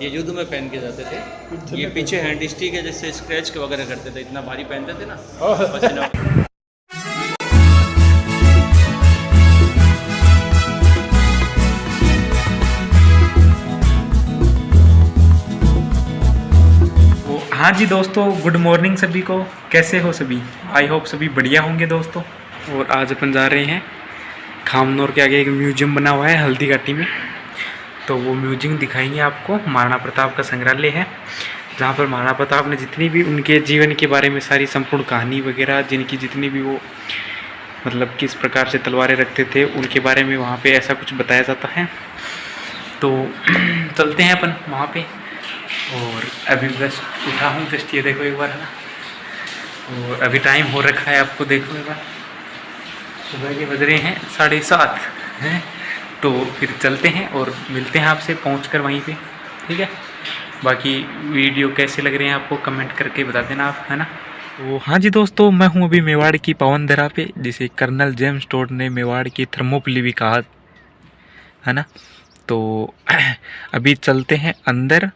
ये युद्ध में पहन के जाते थे। ये पीछे हैंड स्टिक है, जिससे स्क्रैच वगैरह करते थे, इतना भारी पहनते थे ना पसीना। हाँ जी दोस्तों, गुड मॉर्निंग सभी को। कैसे हो सभी? आई होप सभी बढ़िया होंगे दोस्तों। और आज अपन जा रहे हैं खामनौर के आगे एक म्यूजियम बना हुआ है हल्दी घाटी में, तो वो म्यूजियम दिखाएंगे आपको। महाराणा प्रताप का संग्रहालय है, जहाँ पर महाराणा प्रताप ने जितनी भी उनके जीवन के बारे में सारी संपूर्ण कहानी वगैरह, जिनकी जितनी भी वो मतलब किस प्रकार से तलवारें रखते थे, उनके बारे में वहाँ पे ऐसा कुछ बताया जाता है। तो चलते हैं अपन वहाँ पे। और अभी बस उठा हूँ, जस्ट ये देखो एक बार है ना। और अभी टाइम हो रखा है, आपको देखो एक बार, सुबह के बज रहे हैं 7:30 हैं। तो फिर चलते हैं और मिलते हैं आपसे पहुंचकर वहीं पे, ठीक है। बाकी वीडियो कैसे लग रहे हैं आपको कमेंट करके बता देना आप, है ना। तो हाँ जी दोस्तों, मैं हूँ अभी मेवाड़ की पावन धरा पे, जिसे कर्नल जेम्स टोड ने मेवाड़ की थर्मोपली भी कहा, है ना। तो अभी चलते हैं अंदर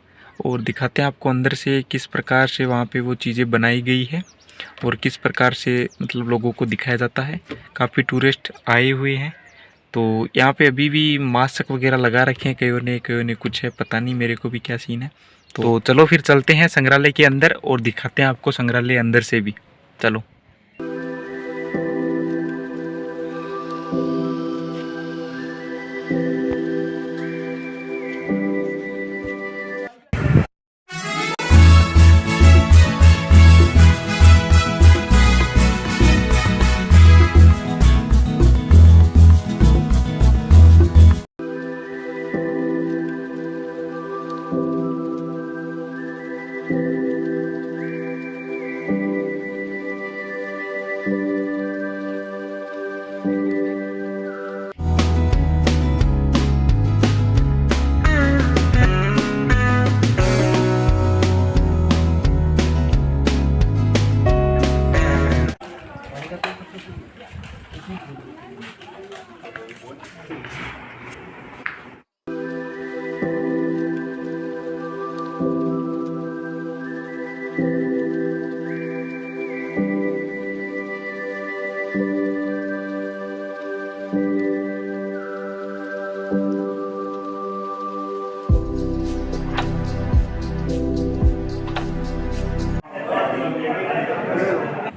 और दिखाते हैं आपको अंदर से किस प्रकार से वहाँ पे वो चीज़ें बनाई गई है और किस प्रकार से मतलब लोगों को दिखाया जाता है। काफ़ी टूरिस्ट आए हुए हैं, तो यहाँ पे अभी भी मास्क वगैरह लगा रखे हैं कईयों ने कुछ है, पता नहीं मेरे को भी क्या सीन है। तो चलो फिर चलते हैं संग्रहालय के अंदर और दिखाते हैं आपको संग्रहालय अंदर से भी। चलो।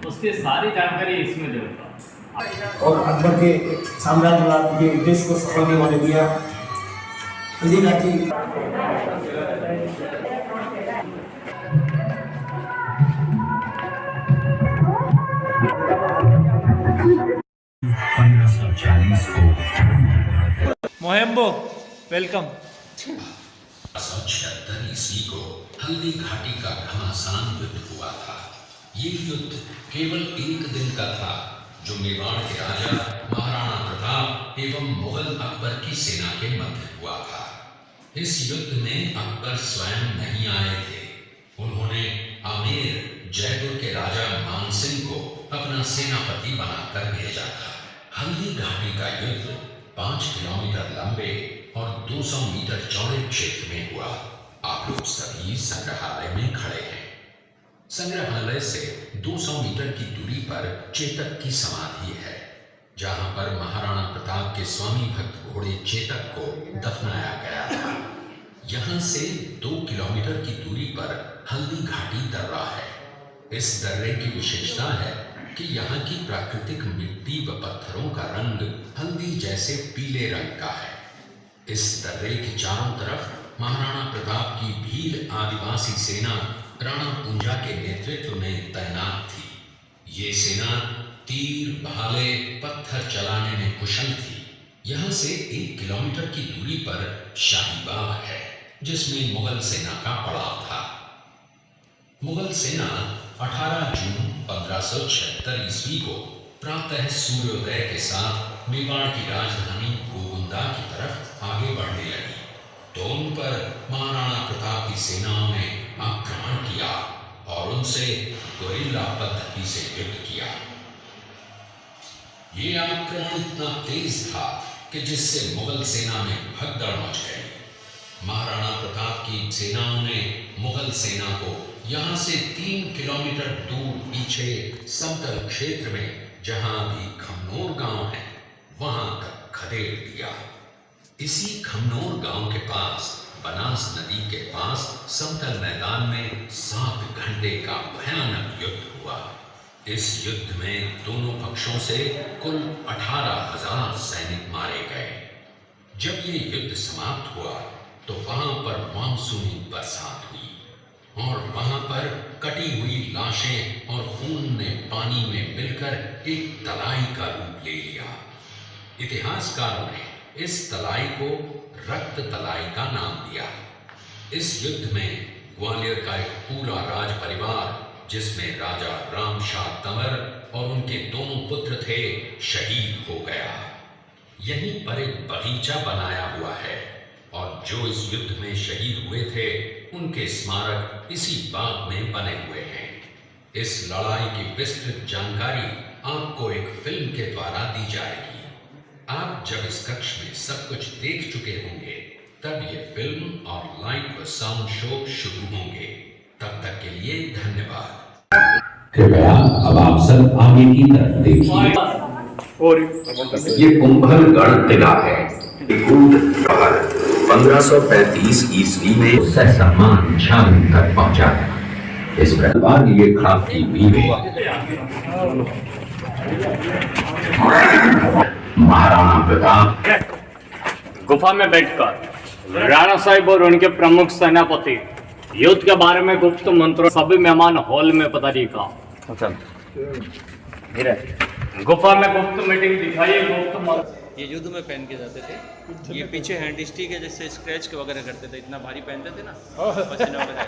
उसकी सारी जानकारी इसमें दे और अकबर के साम्राज्यवाद के उद्देश्य को सफल नहीं होने दिया। हल्दी घाटी मोहेम्बो वेलकम। 1776 ईस्वी को हल्दी घाटी का घमासान युद्ध हुआ था। ये युद्ध केवल एक दिन का था, जो मेवाड़ के राजा महाराणा प्रताप एवं मुगल अकबर की सेना के मध्य हुआ था। इस युद्ध में अकबर स्वयं नहीं आए थे। उन्होंने आमेर जयपुर के राजा मानसिंह को अपना सेनापति बनाकर भेजा था। हल्दी घाटी का युद्ध 5 किलोमीटर लंबे और 200 मीटर चौड़े क्षेत्र में हुआ। आप लोग सभी संग्रहालय में खड़े हैं। संग्रहालय से 200 मीटर की दूरी पर चेतक की समाधि है, जहां पर महाराणा प्रताप के स्वामी भक्त घोड़े चेतक को दफनाया गया था। यहां से 2 किलोमीटर की दूरी पर हल्दी घाटी दर्रा है। इस दर्रे की विशेषता है कि यहाँ की प्राकृतिक मिट्टी व पत्थरों का रंग हल्दी जैसे पीले रंग का है। इस दर्रे के चारों तरफ महाराणा प्रताप की भील आदिवासी सेना राणा पुंजा के नेतृत्व में तैनात थी। ये सेना तीर, भाले, पत्थर चलाने में कुशल थी। यहाँ से 1 किलोमीटर की दूरी पर शाही बाग है, जिसमें मुगल सेना का पड़ाव था। मुगल सेना 18 जून 1576 ईस्वी को प्रातः सूर्योदय के साथ मेवाड़ की राजधानी गोगुंदा की तरफ आगे बढ़ने लगी, तो उन पर महाराणा प्रताप की सेनाओं ने आक्रमण किया और उनसे गुरिल्ला पद्धति से युद्ध किया। ये आक्रमण इतना तेज था कि जिससे मुगल सेना में भगदड़ मच गई। महाराणा प्रताप की सेनाओं ने मुगल सेना को यहाँ से 3 किलोमीटर दूर पीछे समतल क्षेत्र में, जहाँ भी खमनोर गांव है, वहां तक खदेड़ दिया। इसी खमनोर गांव के पास बनास नदी के पास समतल मैदान में 7 घंटे का भयानक युद्ध हुआ। इस युद्ध में दोनों पक्षों से कुल 18,000 सैनिक मारे गए। जब ये युद्ध समाप्त हुआ तो वहां पर मानसूनी बरसात हुई और वहां पर कटी हुई लाशें और खून ने पानी में मिलकर एक तलाई का रूप ले लिया। इतिहासकारों ने इस तलाई को रक्त तलाई का नाम दिया। इस युद्ध में ग्वालियर का एक पूरा राज परिवार, जिसमें राजा रामशाह तंवर और उनके दोनों पुत्र थे, शहीद हो गया। यहीं पर एक बगीचा बनाया हुआ है और जो इस युद्ध में शहीद हुए थे उनके स्मारक इसी बाग में बने हुए हैं। इस लड़ाई की विस्तृत जानकारी आपको एक फिल्म के द्वारा दी जाएगी। आप जब इस कक्ष में सब कुछ देख चुके होंगे तब ये फिल्म और लाइव व साउंड शो शुरू होंगे। तब तक के लिए धन्यवाद। कृपया अब आप सब आगे की तरफ देखिए। ये कुंभलगढ़ किला है। 1535 ईस्वी में सम्मान झांग तक पहुंचा है। इस प्रकार ये खाक की बीवी महाराणा प्रताप गुफा में बैठकर राणा साहिब और उनके प्रमुख सेनापति युद्ध के बारे में गुप्त मंत्रों, सभी मेहमान हॉल में पता नहीं कहा। गुफा में गुप्त मीटिंग दिखाई। गुप्त मंत्र ये युद्ध में पहन के जाते थे। ये पीछे हैंड स्टिक है, जैसे स्क्रैच के वगैरह करते थे, इतना भारी पहनते थे ना, पसीना वगैरह।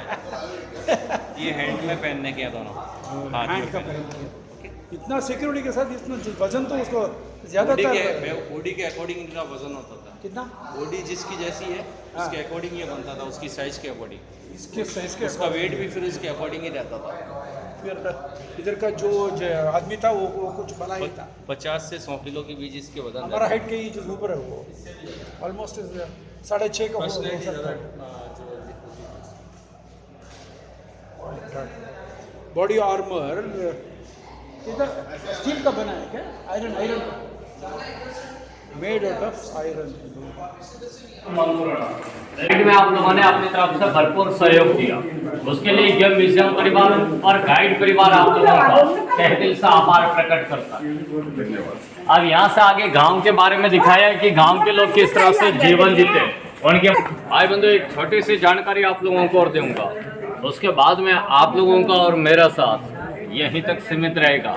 ये हैंड में पहनने के दोनों हैंड का पहनते हैं। इतना सिक्योरिटी के साथ इतना वजन तो उसको ज्यादा बॉडी के अकॉर्डिंग इनका वजन होता था। कितना बॉडी जिसकी जैसी है उसके अकॉर्डिंग ये बनता था, उसकी साइज के अकॉर्डिंग। इसके साइज के उसका वेट भी फिर उसके अकॉर्डिंग ही रहता था। फिर इधर का जो आदमी था वो कुछ बड़ा ही था। 50 से 100 किलो के बीच इसके वजन। हमारा हाइट के ही जो ऊपर है वो ऑलमोस्ट 6.5 का हो सकता है। बॉडी आर्मर इधर स्टील का बना है क्या? Iron made out of iron. में आप लोगों ने अपनी तरफ से भरपूर सहयोग दिया, उसके लिए यह म्यूजियम परिवार और गाइड परिवार आप लोगों का तहे दिल से आभार प्रकट करता है। अब यहाँ से आगे गांव के बारे में दिखाया है कि गांव के लोग किस तरह से जीवन जीते। उनके भाई बंधु, एक छोटी सी जानकारी आप लोगों को और दूंगा, उसके बाद में आप लोगों का और मेरा साथ यहीं तक सीमित रहेगा।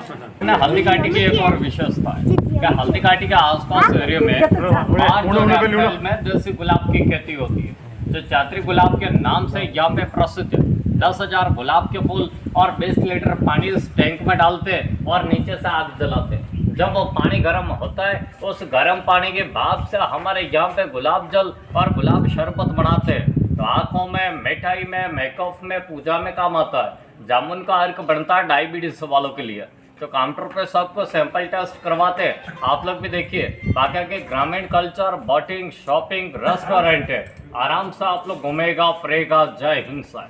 हल्दी घाटी की एक और विशेषता है क्या, हल्दी घाटी के आसपास एरिया में 8 में देसी गुलाब की खेती होती है, जो चात्री गुलाब के नाम से यहाँ पे प्रसिद्ध है। 10,000 गुलाब के फूल और 20 लीटर पानी इस टैंक में डालते और नीचे से आग जलाते। जब वो पानी गर्म होता है, उस गर्म पानी के भाप से हमारे यहाँ पे गुलाब जल और गुलाब शरबत बनाते हैं, तो आँखों में, मिठाई में, मेकअप में, पूजा में काम आता है। जामुन का अर्क बनता है डायबिटीज वालों के लिए, तो काउंटर पे सबको सैंपल टेस्ट करवाते हैं। आप लोग भी देखिए, बाकी के ग्रामीण कल्चर, बोटिंग, शॉपिंग, रेस्टोरेंट है, आराम से आप लोग घूमेगा, फिरेगा। जय हिंद साहब।